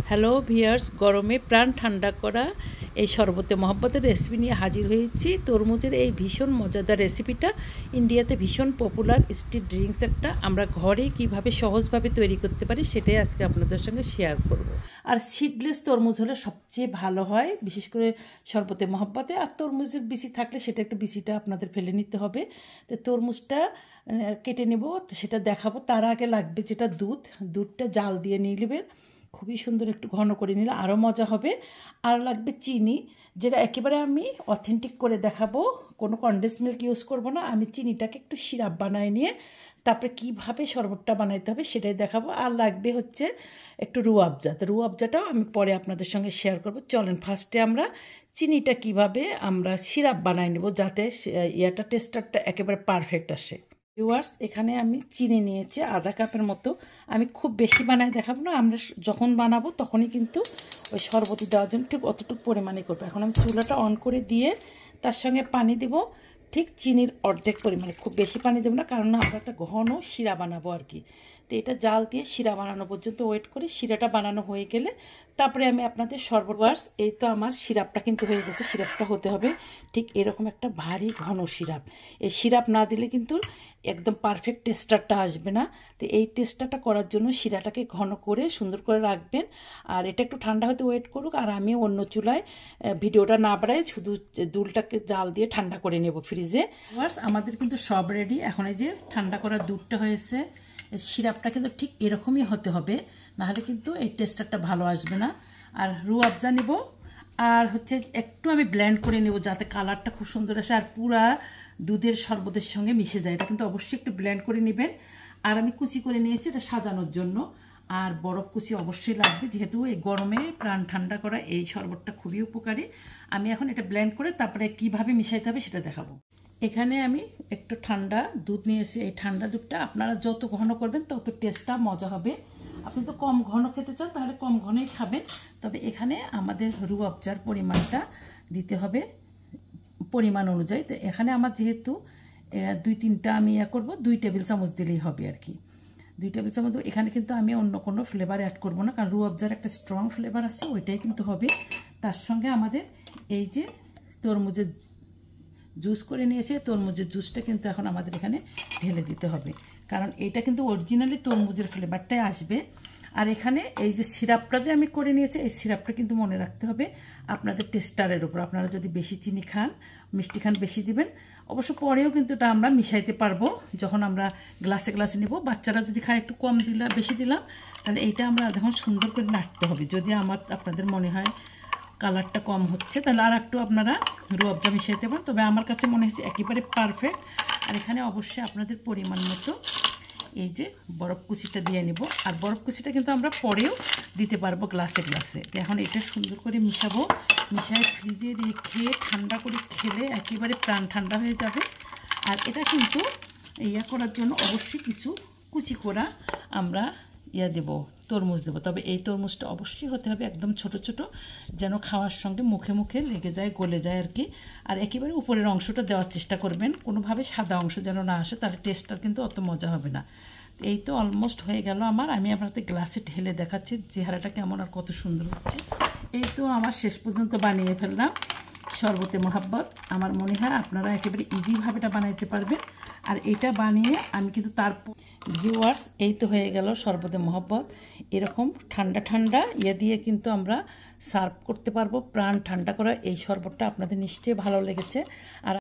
Hello viewers, গরমে প্রাণ ঠান্ডা করা এই শরবতে মহব্বতের রেসিপি নিয়ে হাজির হয়েছি। তরমুজের এই ভীষণ মজাদার রেসিপিটা ইন্ডিয়াতে ভীষণ পপুলার স্ট্রিট ড্রিঙ্কস একটা। আমরা ঘরে কিভাবে সহজভাবে তৈরি করতে পারি সেটাই আজকে আপনাদের সঙ্গে শেয়ার করব। আর সিডলেস তরমুজ হলে সবচেয়ে ভালো হয়, বিশেষ করে শরবতে মহব্বতে। আর তরমুজের বিচি থাকলে সেটা একটু বিচিটা আপনাদের ফেলে নিতে হবে। তো তরমুজটা কেটে নেব, সেটা দেখাবো। তার আগে লাগবে যেটা দুধটা জাল দিয়ে নিয়ে নেবেন, খুবই সুন্দর একটু ঘন করে নিলে আরও মজা হবে। আর লাগবে চিনি, যেটা একেবারে আমি অথেন্টিক করে দেখাবো, কোনো কনডেন্স মিল্ক ইউজ করবো না। আমি চিনিটাকে একটু সিরাপ বানায় নিয়ে তারপরে কীভাবে শরবতটা বানাইতে হবে সেটাই দেখাবো। আর লাগবে হচ্ছে একটু রুয়াবজা। তো রুয়াবজাটাও আমি পরে আপনাদের সঙ্গে শেয়ার করব। চলেন ফার্স্টে আমরা চিনিটা কিভাবে আমরা সিরাপ বানাই নেব, যাতে টেস্টারটা একেবারে পারফেক্ট আসে। ভিউয়ার্স, এখানে আমি চিনি নিয়েছি আধা কাপের মতো। আমি খুব বেশি বানাই দেখাবো না, আমরা যখন বানাবো তখনই কিন্তু ওই শরবতি দেওয়ার জন্য ঠিক অতটুকু পরিমাণে করবো। এখন আমি চুলাটা অন করে দিয়ে তার সঙ্গে পানি দিব, ঠিক চিনির অর্ধেক পরিমাণে। খুব বেশি পানি দেবো না, কারণ আমরা একটা ঘন শিরা বানাবো আর কি। তো এটা জাল দিয়ে শিরা বানানো পর্যন্ত ওয়েট করে, শিরাটা বানানো হয়ে গেলে তারপরে আমি আপনাদের শরবত। এই তো আমার সিরাপটা কিন্তু হয়ে গেছে। সিরাপটা হতে হবে ঠিক এরকম একটা ভারী ঘন সিরাপ। এই সিরাপ না দিলে কিন্তু একদম পারফেক্ট টেস্টারটা আসবে না। তো এই টেস্টারটা করার জন্য শিরাটাকে ঘন করে সুন্দর করে রাখবেন। আর এটা একটু ঠান্ডা হতে ওয়েট করুক। আর আমি অন্য চুলায় ভিডিওটা না বাড়াই, শুধু দুধটাকে জাল দিয়ে ঠান্ডা করে নেব ফ্রিজে। আমাদের কিন্তু সব রেডি। এখন এই যে ঠান্ডা করা দুধটা হয়েছে, সিরাপটা কিন্তু ঠিক এরকমই হতে হবে, নাহলে কিন্তু এই টেস্টারটা ভালো আসবে না। আর রুয়াবজা নেব, আর হচ্ছে একটু আমি ব্লেন্ড করে নেব যাতে কালারটা খুব সুন্দর আসে আর পুরা দুধের শরবতের সঙ্গে মিশে যায়। এটা কিন্তু অবশ্যই একটু ব্লেন্ড করে নেবেন। আর আমি কুচি করে নিয়েছি এটা সাজানোর জন্য। আর বরফ কুচি অবশ্যই লাগবে, যেহেতু এই গরমে প্রাণ ঠান্ডা করা এই শরবতটা খুবই উপকারী। আমি এখন এটা ব্লেন্ড করে তারপরে কিভাবে মিশাইতে হবে সেটা দেখাবো। এখানে আমি একটু ঠান্ডা দুধ নিয়েছি। এই ঠান্ডা দুধটা আপনারা যত ঘন করবেন তত টেস্টটা মজা হবে। আপনি তো কম ঘন খেতে চান তাহলে কম ঘনই খাবেন। তবে এখানে আমাদের রুয়াবজার পরিমাণটা দিতে হবে পরিমাণ অনুযায়ী। তো এখানে আমার যেহেতু 2-3টা আমি করবো, 2 টেবিল চামচ দিলেই হবে আর কি। 2 টেবিল চামচ। এখানে কিন্তু আমি অন্য কোনো ফ্লেভার অ্যাড করবো না, কারণ রুয়াবজার একটা স্ট্রং ফ্লেভার আছে, ওইটাই কিন্তু হবে। তার সঙ্গে আমাদের এই যে তরমুজের জুস করে নিয়েছে, তরমুজের জুসটা কিন্তু এখন আমাদের এখানে ঢেলে দিতে হবে, কারণ এটা কিন্তু অরিজিনালি তরমুজের ফ্লেভারটাই আসবে। আর এখানে এই যে সিরাপটা যে আমি করে নিয়েছি, এই সিরাপটা কিন্তু মনে রাখতে হবে আপনাদের টেস্টারের উপর। আপনারা যদি বেশি চিনি খান, মিষ্টি খান, বেশি দিবেন। অবশ্য পরেও কিন্তু এটা আমরা মিশাইতে পারবো যখন আমরা গ্লাসে গ্লাসে নেব। বাচ্চারা যদি খায় একটু কম দিলাম, বেশি দিলাম, তাহলে এইটা আমরা দেখুন সুন্দর করে নাড়তে হবে। যদি আপনাদের মনে হয় কালারটা কম হচ্ছে, তাহলে আর একটু আপনারা রুয়াবজা মিশাইতে পারেন। তবে আমার কাছে মনে হচ্ছে একেবারে পারফেক্ট। আর এখানে অবশ্যই আপনাদের পরিমাণ মতো এই যে বরফ কুচিটা দিয়ে নেব। আর বরফ কুচিটা কিন্তু আমরা পরেও দিতে পারবো গ্লাসে গ্লাসে। এখন এটা সুন্দর করে মিশাবো, মিশাই ফ্রিজে রেখে ঠান্ডা করে খেলে একেবারে প্রাণ ঠান্ডা হয়ে যাবে। আর এটা কিন্তু করার জন্য অবশ্যই কিছু কুচি করা আমরা দেবো, তরমুজ দেবো। তবে এই তরমুজটা অবশ্যই হতে হবে একদম ছোট ছোট, যেন খাওয়ার সঙ্গে মুখে মুখে লেগে যায়, গলে যায় আর কি। আর একেবারে উপরের অংশটা দেওয়ার চেষ্টা করবেন, কোনোভাবে সাদা অংশ যেন না আসে, তাহলে টেস্টটা কিন্তু অত মজা হবে না। এই তো অলমোস্ট হয়ে গেল আমার। আমি আপনাদের গ্লাসে ঢেলে দেখাচ্ছি চেহারাটা কেমন আর কত সুন্দর হচ্ছে। এই তো আমার শেষ পর্যন্ত বানিয়ে ফেললাম শরবতে মহব্বত। আমার মনে হয় আপনারা একেবারে ইজিভাবে এটা বানাইতে পারবেন। আর এটা বানিয়ে আমি কিন্তু তারপর ভিউয়ার্স, এই তো হয়ে গেল শরবতে মহব্বত। এরকম ঠান্ডা ঠান্ডা দিয়ে কিন্তু আমরা সার্ভ করতে পারবো। প্রাণ ঠান্ডা করা এই শরবতটা আপনাদের নিশ্চয়ই ভালো লেগেছে। আর